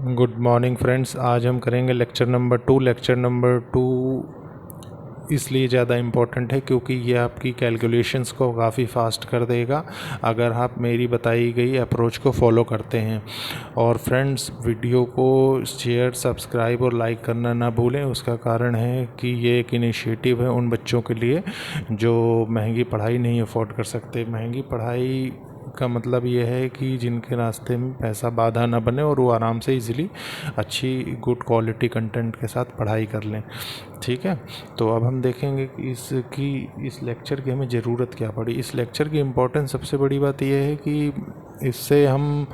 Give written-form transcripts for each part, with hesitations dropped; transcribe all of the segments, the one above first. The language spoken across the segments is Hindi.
Good morning friends. आज हम करेंगे लेक्चर नंबर 2। लेक्चर नंबर 2 इसलिए ज़्यादा इम्पोर्टेंट है क्योंकि ये आपकी कैलकुलेशंस को काफ़ी फास्ट कर देगा अगर आप मेरी बताई गई अप्रोच को फॉलो करते हैं। और फ्रेंड्स, वीडियो को शेयर, सब्सक्राइब और लाइक करना ना भूलें। उसका कारण है कि ये एक इनिशिएटिव है उन बच्चों के लिए जो महंगी पढ़ाई नहीं अफोर्ड कर सकते। महंगी पढ़ाई का मतलब ये है कि जिनके रास्ते में पैसा बाधा ना बने और वो आराम से इजीली अच्छी गुड क्वालिटी कंटेंट के साथ पढ़ाई कर लें। ठीक है, तो अब हम देखेंगे कि इस लेक्चर की हमें ज़रूरत क्या पड़ी। इस लेक्चर की इम्पोर्टेंस सबसे बड़ी बात यह है कि इससे हम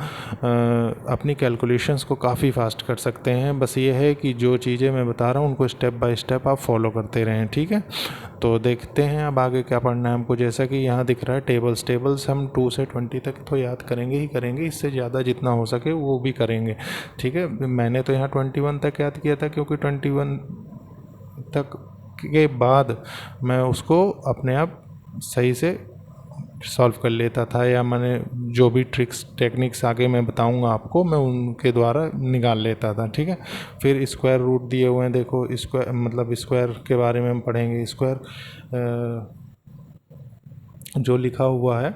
अपनी कैलकुलेशंस को काफ़ी फास्ट कर सकते हैं। बस ये है कि जो चीज़ें मैं बता रहा हूँ उनको स्टेप बाय स्टेप आप फॉलो करते रहें। ठीक है, तो देखते हैं अब आगे क्या पढ़ना है हमको। जैसा कि यहाँ दिख रहा है टेबल्स हम 2 से 20 तक तो याद करेंगे ही करेंगे, इससे ज़्यादा जितना हो सके वो भी करेंगे। ठीक है, मैंने तो यहाँ 21 तक याद किया था क्योंकि 21 तक के बाद मैं उसको अपने आप सही से सॉल्व कर लेता था, या मैंने जो भी ट्रिक्स टेक्निक्स आगे मैं बताऊंगा आपको, मैं उनके द्वारा निकाल लेता था। ठीक है, फिर स्क्वायर रूट दिए हुए हैं, देखो स्क्वायर मतलब स्क्वायर के बारे में हम पढ़ेंगे। स्क्वायर जो लिखा हुआ है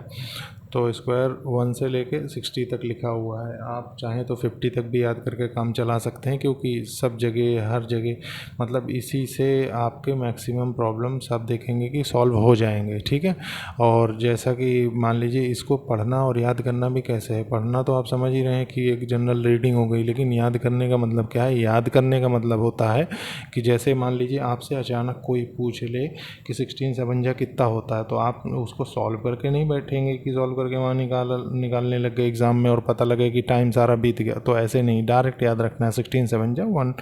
तो स्क्वायर 1 से लेके 60 तक लिखा हुआ है। आप चाहें तो 50 तक भी याद करके काम चला सकते हैं क्योंकि सब जगह हर जगह मतलब इसी से आपके मैक्सिमम प्रॉब्लम्स आप देखेंगे कि सॉल्व हो जाएंगे। ठीक है, और जैसा कि मान लीजिए इसको पढ़ना और याद करना भी कैसे है। पढ़ना तो आप समझ ही रहे हैं कि एक जनरल रीडिंग हो गई, लेकिन याद करने का मतलब क्या है। याद करने का मतलब होता है कि जैसे मान लीजिए आपसे अचानक कोई पूछ ले कि 16 कितना होता है, तो आप उसको सॉल्व करके नहीं बैठेंगे कि सॉल्व करके वहाँ निकालने लग गए एग्ज़ाम में और पता लगे कि टाइम सारा बीत गया। तो ऐसे नहीं, डायरेक्ट याद रखना है 16 7 1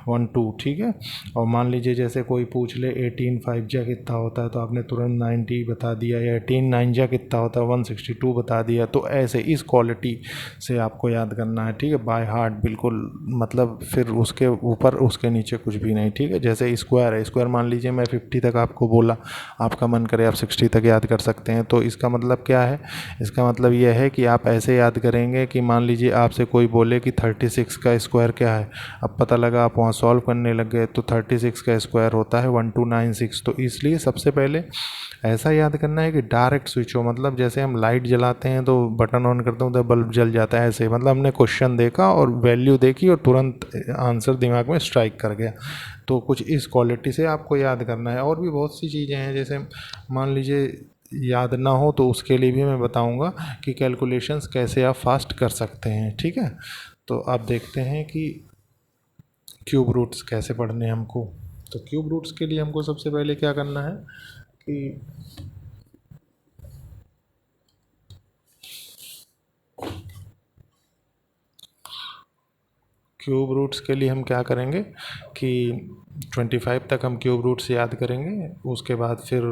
1 2। ठीक है, और मान लीजिए जैसे कोई पूछ ले 18 5 कितना होता है, तो आपने तुरंत 90 बता दिया, या 18 9 कितना होता है 162 बता दिया। तो ऐसे इस क्वालिटी से आपको याद करना है। ठीक है, बाय हार्ट बिल्कुल, मतलब फिर उसके ऊपर उसके नीचे कुछ भी नहीं। ठीक है, जैसे स्क्वायर है, स्क्वायर मान लीजिए मैं 50 तक आपको बोला, आपका मन करे आप 60 तक याद कर सकते हैं। तो इसका मतलब क्या है, इसका मतलब यह है कि आप ऐसे याद करेंगे कि मान लीजिए आपसे कोई बोले कि 36 का स्क्वायर क्या है, अब पता लगा आप वहाँ सॉल्व करने लग गए, तो 36 का स्क्वायर होता है 1296। तो इसलिए सबसे पहले ऐसा याद करना है कि डायरेक्ट स्विच हो, मतलब जैसे हम लाइट जलाते हैं तो बटन ऑन करते हैं तो बल्ब जल जाता है, ऐसे मतलब हमने क्वेश्चन देखा और वैल्यू देखी और तुरंत आंसर दिमाग में स्ट्राइक कर गया। तो कुछ इस क्वालिटी से आपको याद करना है। और भी बहुत सी चीज़ें हैं, जैसे मान लीजिए याद ना हो तो उसके लिए भी मैं बताऊंगा कि कैलकुलेशंस कैसे आप फास्ट कर सकते हैं। ठीक है, तो आप देखते हैं कि क्यूब रूट्स कैसे पढ़ने हैं हमको। तो क्यूब रूट्स के लिए हमको सबसे पहले क्या करना है कि क्यूब रूट्स के लिए हम क्या करेंगे कि 25 तक हम क्यूब रूट्स याद करेंगे। उसके बाद फिर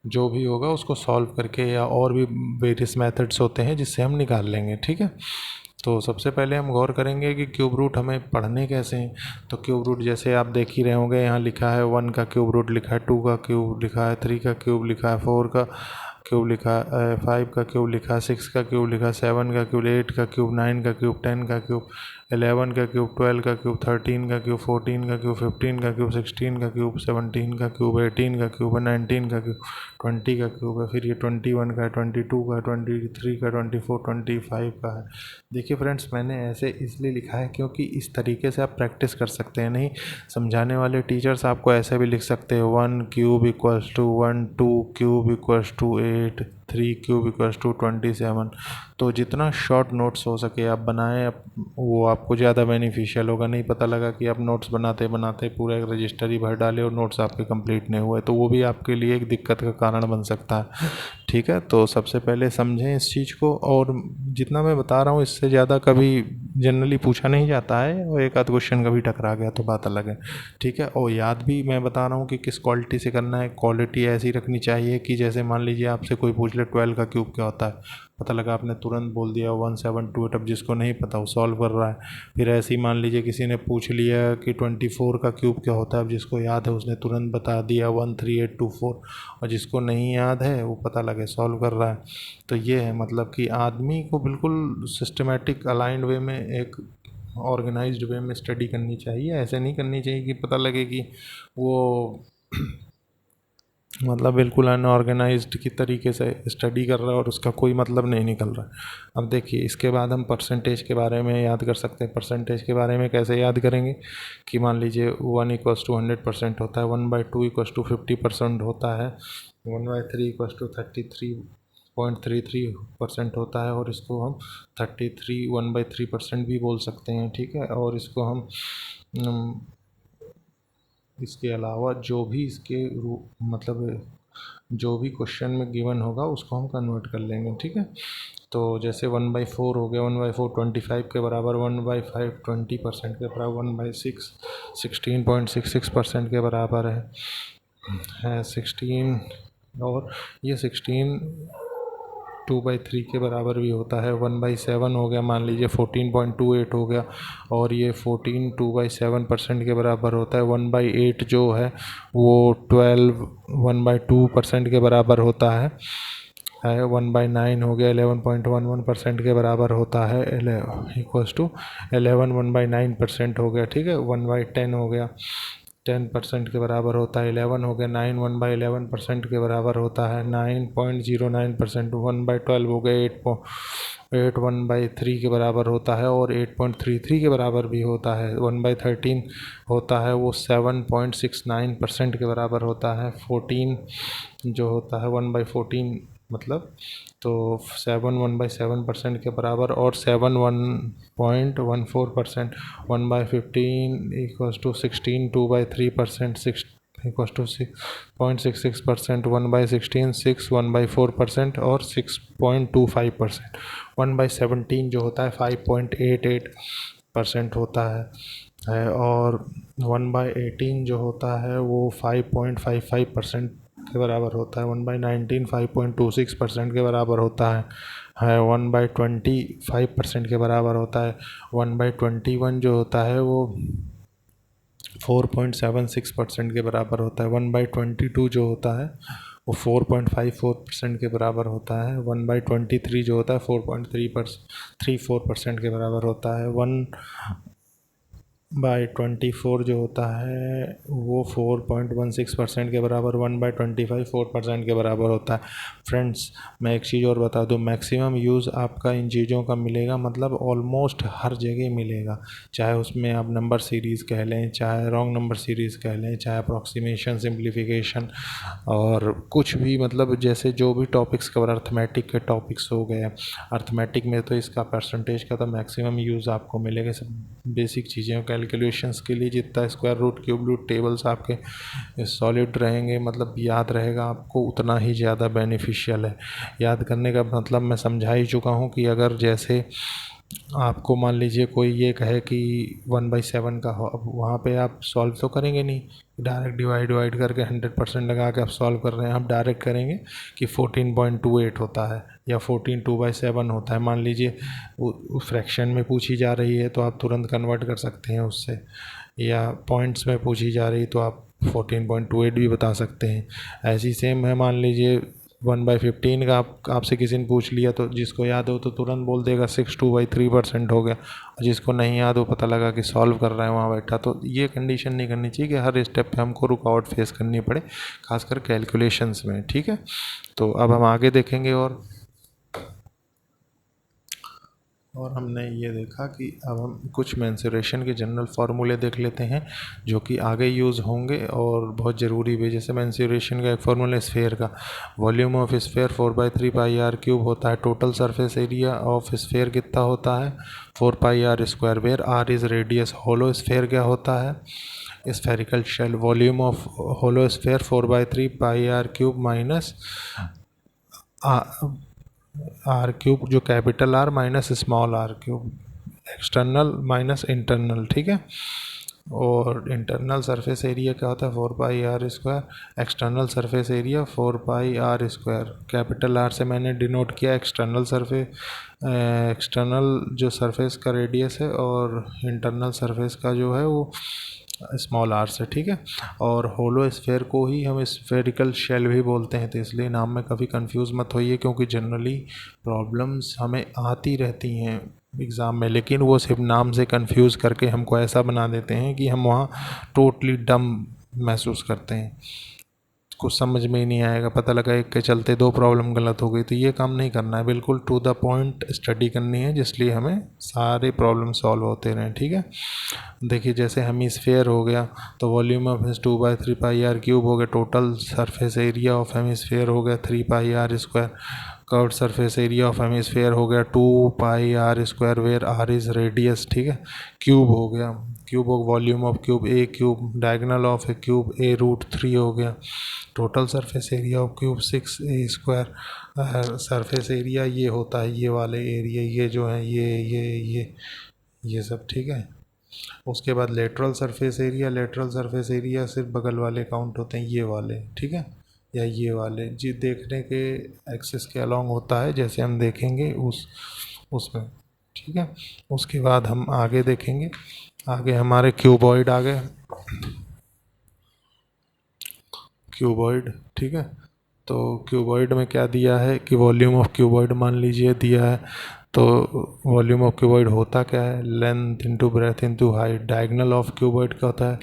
जो भी होगा उसको सॉल्व करके, या और भी वेरियस मेथड्स होते हैं जिससे हम निकाल लेंगे। ठीक है, तो सबसे पहले हम गौर करेंगे कि क्यूब रूट हमें पढ़ने कैसे हैं। तो क्यूब रूट जैसे आप देख ही रहे होंगे, यहाँ लिखा है 1 का क्यूब रूट लिखा है, 2 का क्यूब लिखा है, 3 का क्यूब लिखा है, 4 का क्यूब लिखा है, 5 का क्यूब लिखा है, 6 का क्यूब लिखा है, 7 का क्यूब, 8 का क्यूब, 9 का क्यूब, 10 का क्यूब, 11 का क्यूब, 12 का क्यूब, 13 का क्यूब, 14 का क्यूब, 15 का क्यूब, 16 का क्यूब, 17 का क्यूब, 18 का क्यूब है, 19 का क्यूब, 20 का क्यूब है, फिर ये 21 का है, 22 का है, 23 का, 24 25 का है। देखिए फ्रेंड्स, मैंने ऐसे इसलिए लिखा है क्योंकि इस तरीके से आप प्रैक्टिस कर सकते हैं। नहीं समझाने वाले टीचर्स आपको ऐसे भी लिख सकते हैं 1 cube equals to 1, 2 cube equals to 8, 3 cube equals to 27। तो जितना शॉर्ट नोट्स हो सके आप बनाएं, वो आपको ज़्यादा बेनिफिशियल होगा। नहीं पता लगा कि आप नोट्स बनाते बनाते पूरा एक रजिस्टर ही भर डाले और नोट्स आपके कंप्लीट नहीं हुए, तो वो भी आपके लिए एक दिक्कत का कारण बन सकता है। ठीक है, तो सबसे पहले समझें इस चीज़ को, और जितना मैं बता रहा हूँ इससे ज़्यादा कभी जनरली पूछा नहीं जाता है, और एक आध क्वेश्चन कभी टकरा गया तो बात अलग है। ठीक है, और याद भी मैं बता रहा हूँ कि किस क्वालिटी से करना है। क्वालिटी ऐसी रखनी चाहिए कि जैसे मान लीजिए आपसे कोई पूछ ले 12 का क्यूब क्या होता है, पता लगा आपने तुरंत बोल दिया 1728। अब जिसको नहीं पता वो सॉल्व कर रहा है। फिर ऐसे ही मान लीजिए किसी ने पूछ लिया कि 24 का क्यूब क्या होता है, अब जिसको याद है उसने तुरंत बता दिया 13824, और जिसको नहीं याद है वो पता लगे सॉल्व कर रहा है। तो ये है मतलब कि आदमी को बिल्कुल सिस्टमेटिक अलाइंड वे में एक ऑर्गेनाइज्ड वे में स्टडी करनी चाहिए। ऐसे नहीं करनी चाहिए कि पता लगे कि वो मतलब बिल्कुल अनऑर्गेनाइज्ड की तरीके से स्टडी कर रहा है और उसका कोई मतलब नहीं निकल रहा है। अब देखिए, इसके बाद हम परसेंटेज के बारे में याद कर सकते हैं। परसेंटेज के बारे में कैसे याद करेंगे कि मान लीजिए 1=100% होता है, 1/2=50% होता है, 1/3=33.33% होता है, और इसको हम 1/3% भी बोल सकते हैं। ठीक है, और इसको हम इसके अलावा जो भी इसके मतलब जो भी क्वेश्चन में गिवन होगा उसको हम कन्वर्ट कर लेंगे। ठीक है, तो जैसे 1/4 हो गया, 1/4 25 के बराबर, 1/5 20% के बराबर, 1/6 16.66% के बराबर है 16, और ये 16 2/3 के बराबर भी होता है। 1/7 हो गया, मान लीजिए 14.28 हो गया, और ये 14 2/7% के बराबर होता है। 1/8 जो है वो 12 1/2% के बराबर होता है। 1/9 हो गया, 11.11% के बराबर होता है, इक्वल्स टू 11 1/9% हो गया। ठीक है, 1/10 हो गया, 10% के बराबर होता है। 11 हो गया, 9 1/11% के बराबर होता है, 9.09%। 1/12 हो गया, 8 1/3 के बराबर होता है, और 8.33 के बराबर भी होता है। 1/13 होता है, वो 7.69% के बराबर होता है। 14 जो होता है 1/14 मतलब, तो 7 1/7% के बराबर, और 7 1.14%। 1/15 = 16 2/3%, 6 = 6.66%। 1/16 6 1/4%, और 6.25%। 1/17 जो होता है 5.88% होता है, और 1/18 जो होता है वो 5.55% के बराबर होता है। 1/19 5.26% के बराबर होता है 1/20 5% के बराबर होता है। 1/21 जो होता है वो 4.76% के बराबर होता है। 1/22 जो होता है वो 4.54% के बराबर होता है। 1/23 जो होता है 4.34% के बराबर होता है। 1/24 जो होता है वो 4.16% के बराबर, 1/25 4% के बराबर होता है। फ्रेंड्स, मैं एक चीज़ और बता दूं, मैक्सिमम यूज़ आपका इन चीज़ों का मिलेगा, मतलब ऑलमोस्ट हर जगह मिलेगा। चाहे उसमें आप नंबर सीरीज़ कह लें, चाहे रॉन्ग नंबर सीरीज़ कह लें, चाहे अप्रॉक्सीमेशन, सिंप्लीफिकेशन, और कुछ भी, मतलब जैसे जो भी टॉपिक्स कवर, अर्थमेटिक के टॉपिक्स हो गए, अर्थमेटिक में तो इसका परसेंटेज का तो मैक्सिमम यूज़ आपको मिलेगा। सब बेसिक चीज़ें कैलकुलेशंस के लिए जितना square root, cube root tables आपके सॉलिड रहेंगे, मतलब याद रहेगा आपको, उतना ही ज़्यादा बेनिफिशियल है। याद करने का मतलब मैं समझा ही चुका हूँ कि अगर जैसे आपको मान लीजिए कोई ये कहे कि 1/7 का हो, अब वहाँ पे आप सॉल्व तो करेंगे नहीं, डायरेक्ट डिवाइड करके 100% लगा के आप सॉल्व कर रहे हैं। आप डायरेक्ट करेंगे कि 14.28 होता है, या 14 2/7 होता है। मान लीजिए फ्रैक्शन में पूछी जा रही है तो आप तुरंत कन्वर्ट कर सकते हैं उससे, या पॉइंट्स में पूछी जा रही तो आप 14.28 भी बता सकते हैं। ऐसी सेम है, मान लीजिए 1/15 का आपसे किसी ने पूछ लिया, तो जिसको याद हो तो तुरंत बोल देगा 6 2/3% हो गया, और जिसको नहीं याद हो पता लगा कि सॉल्व कर रहा है वहाँ बैठा। तो ये कंडीशन नहीं करनी चाहिए कि हर स्टेप पे हमको रुकावट फेस करनी पड़े, खासकर कैलकुलेशंस में। ठीक है, तो अब हम आगे देखेंगे, और हमने ये देखा कि अब हम कुछ मेंसुरेशन के जनरल फार्मूले देख लेते हैं जो कि आगे यूज़ होंगे और बहुत ज़रूरी भी। जैसे मेंसुरेशन का एक फार्मूला स्फेयर का, वॉल्यूम ऑफ स्फेयर 4/3πr³ होता है। Total surface area of sphere कितना होता है 4πr², where R is radius. Hollow sphere क्या होता है spherical shell. Volume of hollow sphere 4/3πr³ minus r³ जो capital R minus small r³, external minus internal. ठीक है, और इंटरनल सरफेस एरिया क्या होता है 4πr², external surface area 4πr²। Capital R से मैंने डिनोट किया एक्सटर्नल सरफेस, एक्सटर्नल जो सरफेस का रेडियस है, और इंटरनल सरफेस का जो है वो स्मॉल आर से, ठीक है। और होलो स्फेयर को ही हम स्फेरिकल शेल भी बोलते हैं, तो इसलिए नाम में कभी कंफ्यूज मत होइए, क्योंकि जनरली प्रॉब्लम्स हमें आती रहती हैं एग्ज़ाम में, लेकिन वो सिर्फ नाम से कंफ्यूज करके हमको ऐसा बना देते हैं कि हम वहाँ टोटली डम महसूस करते हैं, कुछ समझ में ही नहीं आएगा, पता लगा एक के चलते दो प्रॉब्लम गलत हो गई। तो ये काम नहीं करना है, बिल्कुल टू द पॉइंट स्टडी करनी है, जिसलिए हमें सारे प्रॉब्लम सॉल्व होते रहें, ठीक है। देखिए जैसे हेमिस्फेयर हो गया तो वॉल्यूम ऑफ इज 2/3πr³ हो गया, total surface area of hemisphere हो गया 3πr², curved surface area of hemisphere हो गया 2πr², where R is radius, ठीक है। क्यूब हो गया, cube of volume of cube A cube, diagonal of A cube a√3 हो गया, total surface area of cube 6a²। Surface area ये होता है, ये वाले एरिया, ये जो है ये सब, ठीक है। उसके बाद lateral surface area, lateral surface area सिर्फ बगल वाले काउंट होते हैं, ये वाले, ठीक है, या ये वाले जी देखने के एक्सिस के अलॉन्ग होता है, जैसे हम देखेंगे उसमें, ठीक है। उसके बाद हम आगे देखेंगे, आगे हमारे क्यूबॉइड आ गए, क्यूबॉइड, ठीक है। तो क्यूबॉइड में क्या दिया है कि वॉल्यूम ऑफ क्यूबॉइड मान लीजिए दिया है, तो वॉल्यूम ऑफ क्यूबॉइड होता क्या है, length into breadth into height. Diagonal of cuboid क्या होता है,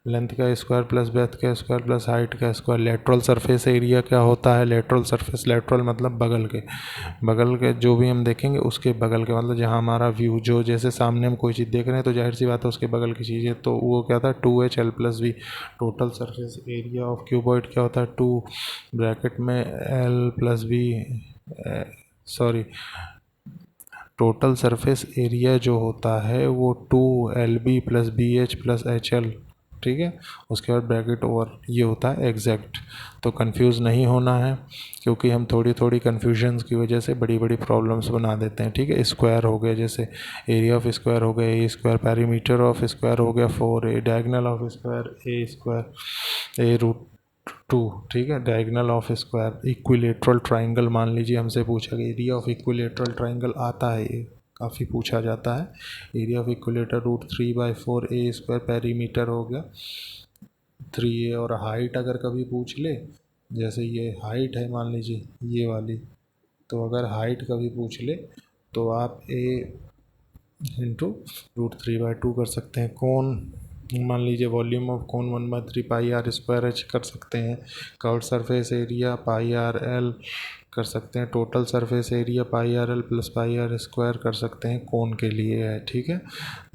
लेंथ का स्क्वायर प्लस ब्रेथ का स्क्वायर प्लस हाइट का स्क्वायर। लेटरल सरफेस एरिया क्या होता है, लेटरल सरफेस, लेटरल मतलब बगल के जो भी हम देखेंगे उसके बगल के, मतलब जहाँ हमारा व्यू, जो जैसे सामने हम कोई चीज़ देख रहे हैं तो जाहिर सी बात है उसके बगल की चीज़ है, तो वो क्या था 2HL+V। Total surface area of cuboid क्या होता है, 2 ब्रैकेट में L+V, sorry, total surface area जो होता है वो 2LB+BH+HL, ठीक है। उसके बाद ब्रैकेट ओवर, ये होता है एग्जैक्ट। तो कंफ्यूज नहीं होना है, क्योंकि हम थोड़ी थोड़ी कन्फ्यूजन्स की वजह से बड़ी बड़ी प्रॉब्लम्स बना देते हैं, ठीक है। स्क्वायर हो गया, जैसे एरिया ऑफ स्क्वायर हो गया A², पेरीमीटर ऑफ स्क्वायर हो गया 4A, diagonal of square A², A√2, ठीक है। Diagonal of square, equilateral triangle मान लीजिए हमसे पूछा गया, एरिया ऑफ इक्विलेटरल ट्राइंगल आता है, ये काफ़ी पूछा जाता है। Area of equilateral √3/4A², perimeter हो गया 3A। और हाइट अगर कभी पूछ ले, जैसे ये हाइट है मान लीजिए ये वाली, तो अगर हाइट कभी पूछ ले तो आप A इंटू √3/2 कर सकते हैं। कौन मान लीजिए वॉल्यूम ऑफ कौन 1/3πr² कर सकते हैं। कर्व्ड सरफेस एरिया πRL कर सकते हैं। टोटल सरफेस एरिया πRL+πr² कर सकते हैं, कौन के लिए है, ठीक है।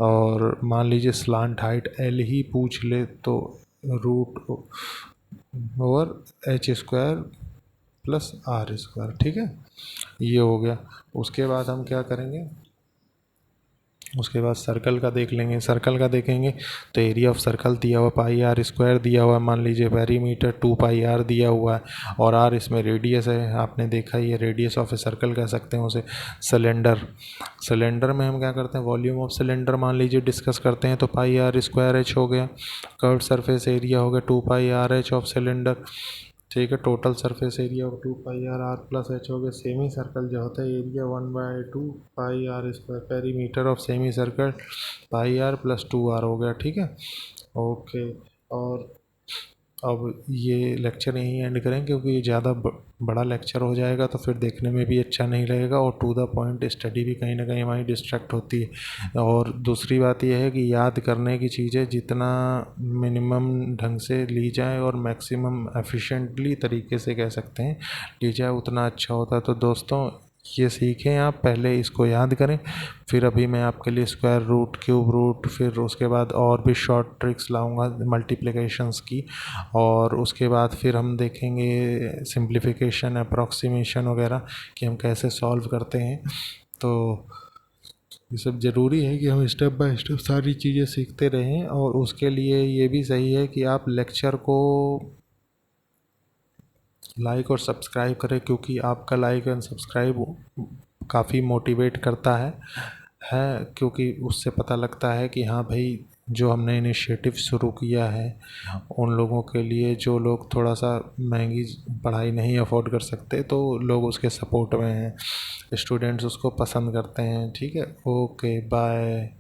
और मान लीजिए स्लांट हाइट L ही पूछ ले तो √H²+R², ठीक है। ये हो गया। उसके बाद हम क्या करेंगे, उसके बाद सर्कल का देख लेंगे। सर्कल का देखेंगे तो एरिया ऑफ सर्कल दिया हुआ πr² दिया हुआ है, मान लीजिए पेरीमीटर 2πr दिया हुआ है, और r इसमें रेडियस है, आपने देखा ही है, रेडियस ऑफ ए सर्कल कह सकते हैं उसे। सिलेंडर में हम क्या करते हैं, वॉल्यूम ऑफ सिलेंडर मान लीजिए डिस्कस करते हैं, तो πr²h हो गया। कर्व्ड सरफेस एरिया हो गया 2πrh ऑफ सिलेंडर, ठीक है। Total surface area of 2πr+h हो गया। सेमी सर्कल जो होता है area 1/2πr², perimeter of semi circle πr+2r हो गया, ठीक है। ओके, और अब ये लेक्चर यहीं एंड करें, क्योंकि ये ज़्यादा बड़ा लेक्चर हो जाएगा तो फिर देखने में भी अच्छा नहीं लगेगा, और टू द पॉइंट स्टडी भी कहीं ना कहीं हमारी डिस्ट्रैक्ट होती है। और दूसरी बात यह है कि याद करने की चीज़ें जितना मिनिमम ढंग से ली जाए और मैक्सिमम एफिशिएंटली तरीके से कह सकते हैं ली जाए, उतना अच्छा होता है। तो दोस्तों ये सीखें, आप पहले इसको याद करें, फिर अभी मैं आपके लिए स्क्वायर रूट, क्यूब रूट, फिर उसके बाद और भी शॉर्ट ट्रिक्स लाऊंगा मल्टीप्लिकेशंस की, और उसके बाद फिर हम देखेंगे सिंप्लीफिकेशन, अप्रॉक्सीमेशन वगैरह कि हम कैसे सॉल्व करते हैं। तो ये सब ज़रूरी है कि हम स्टेप बाय स्टेप सारी चीज़ें सीखते रहें, और उसके लिए ये भी सही है कि आप लेक्चर को लाइक और सब्सक्राइब करें, क्योंकि आपका लाइक एंड सब्सक्राइब काफ़ी मोटिवेट करता है, क्योंकि उससे पता लगता है कि हाँ भाई जो हमने इनिशिएटिव शुरू किया है उन लोगों के लिए जो लोग थोड़ा सा महंगी पढ़ाई नहीं अफोर्ड कर सकते, तो लोग उसके सपोर्ट में हैं, स्टूडेंट्स उसको पसंद करते हैं, ठीक है। Okay, bye.